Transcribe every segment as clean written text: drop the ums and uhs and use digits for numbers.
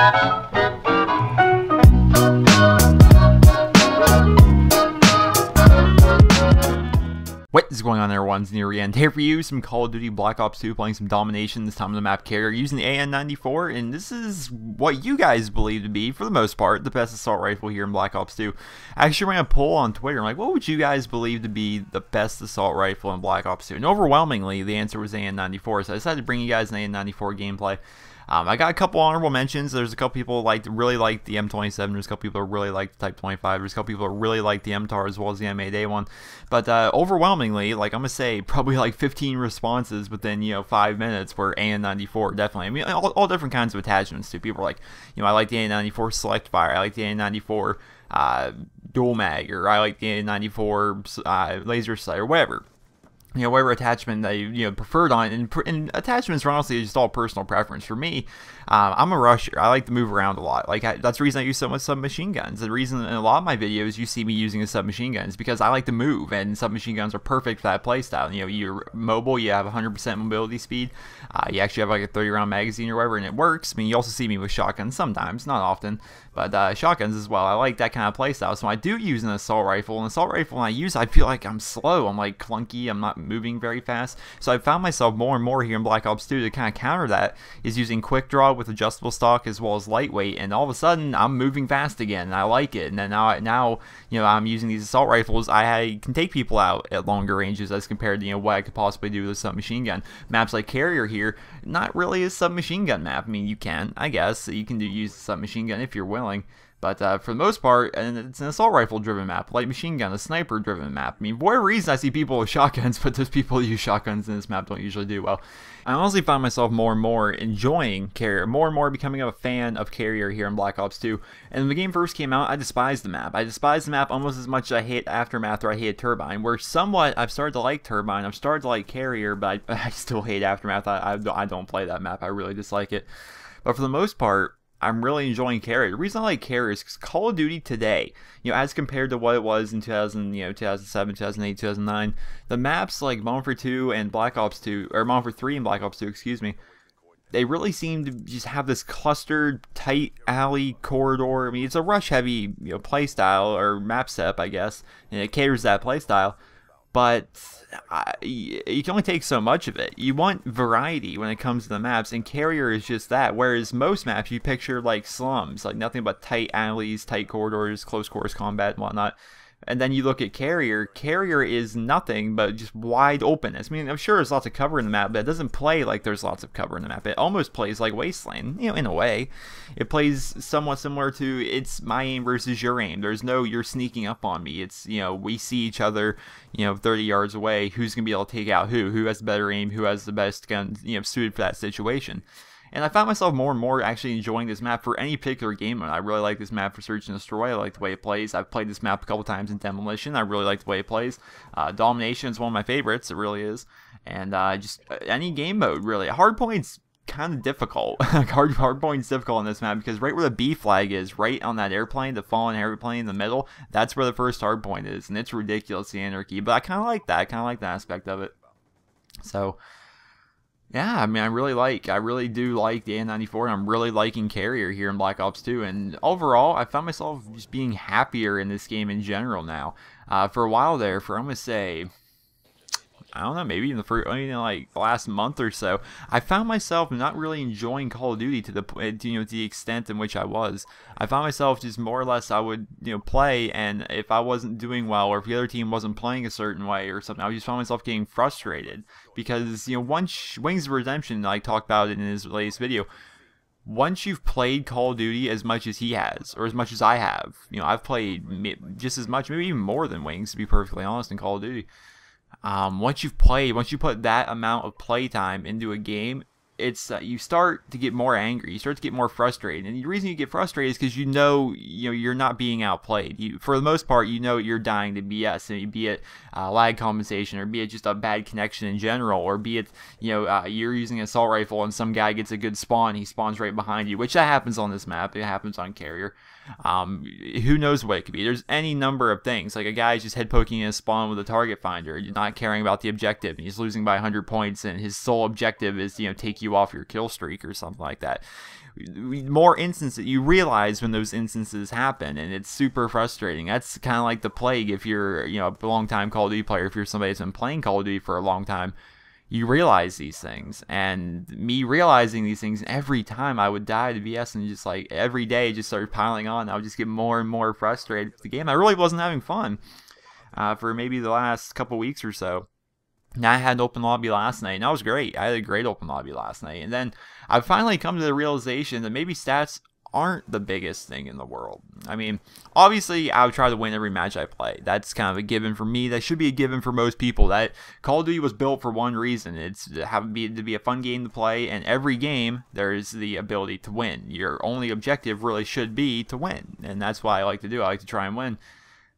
What is going on there, everyone's near the end. Here for you, some Call of Duty Black Ops 2, playing some Domination, this time on the map Carrier, using the AN94, and this is what you guys believe to be, for the most part, the best assault rifle here in Black Ops 2. I actually ran a poll on Twitter, I'm like, what would you guys believe to be the best assault rifle in Black Ops 2? And overwhelmingly, the answer was AN94, so I decided to bring you guys an AN94 gameplay. I got a couple honorable mentions. There's a couple people really like the M27. There's a couple people who really like the Type 25. There's a couple people who really like the MTAR as well as the M8A1. But overwhelmingly, like I'm gonna say, probably like 15 responses within 5 minutes were AN94. Definitely. I mean, all different kinds of attachments too. People are like, I like the AN94 Select Fire. I like the AN94 Dual Mag, or I like the AN94 Laser Sight, or whatever. Whatever attachment they preferred on it, and attachments are honestly just all personal preference. For me, I'm a rusher. I like to move around a lot. That's the reason I use so much submachine guns. The reason in a lot of my videos you see me using a submachine gun is because I like to move, and submachine guns are perfect for that playstyle. You're mobile, you have 100% mobility speed, you actually have like a 30-round magazine or whatever, and it works. I mean, you also see me with shotguns sometimes, not often, but shotguns as well. I like that kind of playstyle. So I do use an assault rifle. An assault rifle when I use, I feel like I'm slow. I'm like clunky. I'm not moving very fast. So I found myself more and more here in Black Ops 2 to kind of counter that is using quick draw with adjustable stock as well as lightweight, and all of a sudden I'm moving fast again, and I like it. And then now I'm using these assault rifles. I can take people out at longer ranges as compared to what I could possibly do with a submachine gun. Maps like Carrier here, not really a submachine gun map. I mean, you can, I guess, you can use a submachine gun if you're willing. But for the most part, and it's an assault rifle driven map, light machine gun, a sniper driven map. I mean, for whatever reason I see people with shotguns, but those people who use shotguns in this map don't usually do well. I honestly found myself more and more enjoying Carrier, more and more becoming a fan of Carrier here in Black Ops 2. And when the game first came out, I despised the map. I despised the map almost as much as I hate Aftermath or I hated Turbine, where somewhat I've started to like Turbine, I've started to like Carrier, but I still hate Aftermath. I don't play that map, I really dislike it. But for the most part, I'm really enjoying Carrier. The reason I like Carrier is because Call of Duty today, as compared to what it was in 2007, 2008, 2009, the maps like Modern Warfare 2 and Black Ops 2, or Modern Warfare 3 and Black Ops 2, excuse me, they really seem to just have this clustered, tight alley corridor. I mean, it's a rush-heavy, play style or map setup, I guess, and it caters that play style. But you can only take so much of it. You want variety when it comes to the maps, and Carrier is just that. Whereas most maps you picture like slums, like nothing but tight alleys, tight corridors, close quarters combat and whatnot. And then you look at Carrier. Carrier is nothing but just wide openness. I mean, I'm sure there's lots of cover in the map, but it doesn't play like there's lots of cover in the map. It almost plays like Wasteland, in a way. It plays somewhat similar to it's my aim versus your aim. There's no you're sneaking up on me. It's, we see each other, 30 yards away. Who's going to be able to take out who has the better aim, who has the best gun, suited for that situation. And I found myself more and more actually enjoying this map for any particular game mode. I really like this map for Search and Destroy. I like the way it plays. I've played this map a couple times in Demolition. I really like the way it plays. Domination is one of my favorites. It really is. And just any game mode, really. Hardpoint's kind of difficult. Hardpoint's difficult on this map because right where the B flag is, right on that airplane, the fallen airplane in the middle, that's where the first hardpoint is. And it's ridiculous, the anarchy. But I kind of like that. I kind of like that aspect of it. So yeah, I mean, I really do like the AN94, and I'm really liking Carrier here in Black Ops 2, and overall, I found myself just being happier in this game in general now. For a while there, I'm gonna say, I don't know, maybe in the first, like the last month or so, I found myself not really enjoying Call of Duty to the extent in which I was. I found myself just more or less I would play, and if I wasn't doing well or if the other team wasn't playing a certain way or something, I just found myself getting frustrated because once Wings of Redemption, like talked about it in his latest video, once you've played Call of Duty as much as he has, or as much as I have, I've played just as much, maybe even more than Wings, to be perfectly honest, in Call of Duty. Once you put that amount of playtime into a game, it's you start to get more angry, you start to get more frustrated, and the reason you get frustrated is because you're not being outplayed. For the most part, you're dying to BS, be it lag compensation, or be it just a bad connection in general, or be it you're using an assault rifle and some guy gets a good spawn, he spawns right behind you, which that happens on this map, it happens on Carrier. Who knows what it could be. There's any number of things, like a guy's just head poking in a spawn with a target finder, not caring about the objective, and he's losing by 100 points, and his sole objective is take you you off your kill streak or something like that. More instances, you realize when those instances happen, and it's super frustrating. That's kind of like the plague if you're, you know, a long-time Call of Duty player. If you're somebody that's been playing Call of Duty for a long time, you realize these things. And me realizing these things, every time I would die to BS, and just like every day it just started piling on. I would just get more and more frustrated with the game. I really wasn't having fun for maybe the last couple weeks or so. Now I had an open lobby last night, and that was great. I had a great open lobby last night. And then I finally come to the realization that maybe stats aren't the biggest thing in the world. I mean, obviously, I would try to win every match I play. That's kind of a given for me. That should be a given for most people. That Call of Duty was built for one reason. It's to be a fun game to play, and every game, there's the ability to win. Your only objective really should be to win, and that's what I like to do. I like to try and win.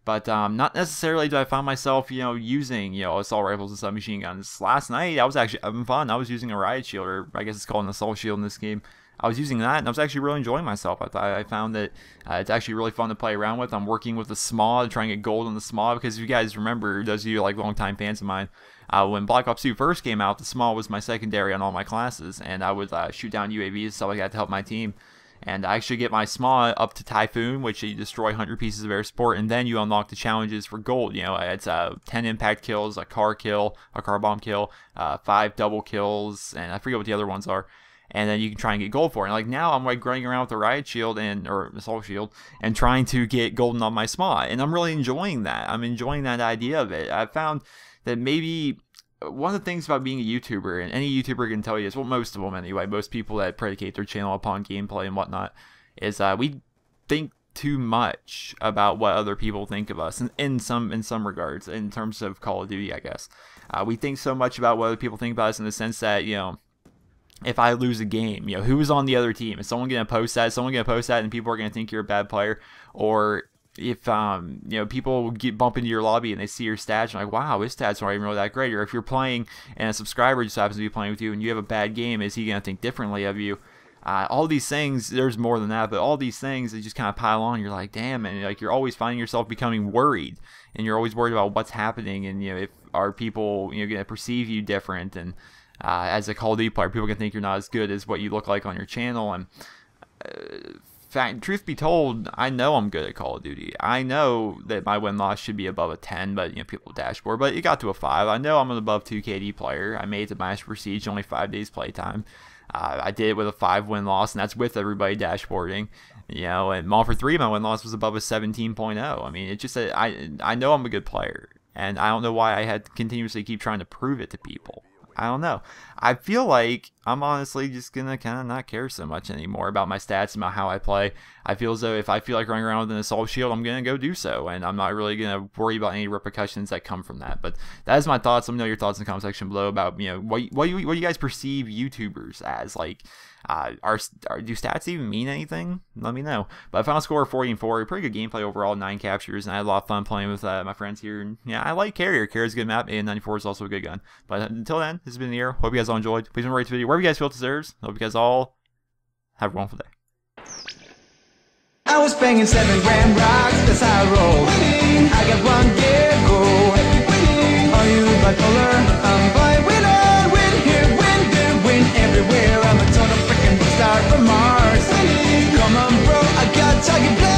But not necessarily do I find myself, you know, using, you know, assault rifles and submachine guns. Last night, I was actually having fun. I was using a riot shield, or I guess it's called an assault shield in this game. I was using that, and I was actually really enjoying myself. I found that it's actually really fun to play around with. I'm working with the SMAW, trying to get gold on the SMAW, because if you guys remember, those of you like longtime fans of mine, when Black Ops 2 first came out, the SMAW was my secondary on all my classes, and I would shoot down UAVs and stuff like that to help my team. And I actually get my SMAW up to Typhoon, which you destroy 100 pieces of air support, and then you unlock the challenges for gold. You know, it's 10 impact kills, a car kill, a car bomb kill, 5 double kills, and I forget what the other ones are. And then you can try and get gold for it. And like now, I'm like running around with the riot shield or assault shield and trying to get golden on my SMAW, and I'm really enjoying that. I'm enjoying that idea of it. I found that maybe one of the things about being a YouTuber, and any YouTuber can tell you this, well, most of them anyway, most people that predicate their channel upon gameplay and whatnot, is we think too much about what other people think of us in some regards, in terms of Call of Duty, I guess. We think so much about what other people think about us in the sense that, you know, if I lose a game, you know, who's on the other team? Is someone going to post that? Is someone going to post that and people are going to think you're a bad player? Or if, you know, people bump into your lobby and they see your stats and like, wow, his stats aren't even really that great. Or if you're playing and a subscriber just happens to be playing with you and you have a bad game, is he going to think differently of you? All these things, there's more than that, but all these things, they just kind of pile on. You're like, damn, and like you're always finding yourself becoming worried, and you're always worried about what's happening, and you know, if are people, you know, going to perceive you different, and as a Call of Duty player, people can think you're not as good as what you look like on your channel. And truth be told, I know I'm good at Call of Duty. I know that my win-loss should be above a 10, but you know, people dashboard, but it got to a 5. I know I'm an above 2 KD player. I made it to Master Prestige, only 5 days playtime. I did it with a 5 win-loss, and that's with everybody dashboarding. You know, and Modern Warfare 3, my win-loss was above a 17.0. I mean, it's just that I know I'm a good player, and I don't know why I had to continuously keep trying to prove it to people. I don't know. I feel like I'm honestly just going to kind of not care so much anymore about my stats, about how I play. I feel as though if I feel like running around with an assault shield, I'm going to go do so, and I'm not really going to worry about any repercussions that come from that. But that is my thoughts. Let me know your thoughts in the comment section below about, you know, what do you guys perceive YouTubers as. Like, do stats even mean anything? Let me know. But I found a score of 40-4, pretty good gameplay overall, 9 captures, and I had a lot of fun playing with my friends here. And yeah, I like Carrier. Carrier's a good map, AN94 is also a good gun. But until then, this has been the year. Hope you guys all enjoyed. Please rate this video wherever you guys feel it deserves. Hope you guys all have a wonderful day. I was banging 7 grand rocks, that's how I roll. I got 1 gear, go. Are you bipolar? I'm bi, win here, win there, win everywhere. I'm a total freaking star from Mars. Come on, bro, I got target play.